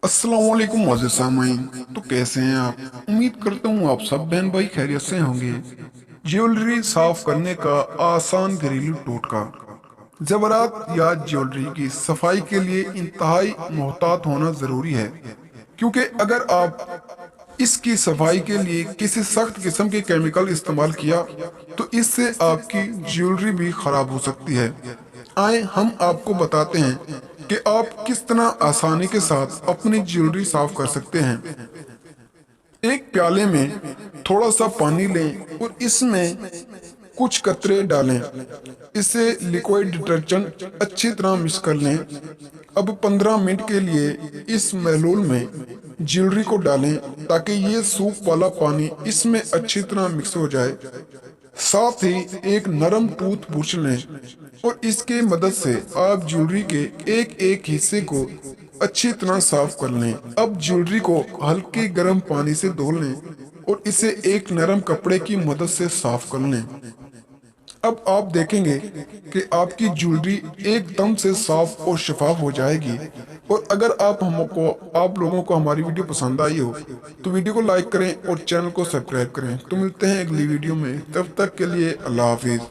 अस्सलाम वालेकुम मोअज़्ज़िज़ सामाईन। तो कैसे हैं आप? उम्मीद करता हूँ आप सब बहन भाई खैरियत से होंगे। ज्वेलरी साफ करने का आसान घरेलू टोटका। ज़ेवरात या ज्वेलरी की सफाई के लिए इंतहाई मोहतात होना ज़रूरी है, क्योंकि अगर आप इसकी सफाई के लिए किसी सख्त किस्म के केमिकल इस्तेमाल किया तो इससे आपकी ज्वेलरी भी खराब हो सकती है। आए हम आपको बताते हैं कि आप किस तरह आसानी के साथ अपनी ज्वेलरी साफ कर सकते हैं। एक प्याले में थोड़ा सा पानी लें और इसमें कुछ कतरे डालें। इसे लिक्विड डिटर्जेंट अच्छी तरह मिक्स कर लें। अब 15 मिनट के लिए इस महलूल में ज्वेलरी को डालें ताकि ये सूप वाला पानी इसमें अच्छी तरह मिक्स हो जाए। साथ ही एक नरम टूथ ब्रश लें और इसके मदद से आप ज्वेलरी के एक एक हिस्से को अच्छी तरह साफ कर लें। अब ज्वेलरी को हल्के गर्म पानी से धो लें और इसे एक नरम कपड़े की मदद से साफ कर लें। अब आप देखेंगे कि आपकी ज्वेलरी एकदम से साफ और शफाफ हो जाएगी। और अगर आप लोगों को हमारी वीडियो पसंद आई हो तो वीडियो को लाइक करें और चैनल को सब्सक्राइब करें। तो मिलते हैं अगली वीडियो में, तब तक के लिए अल्लाह हाफिज।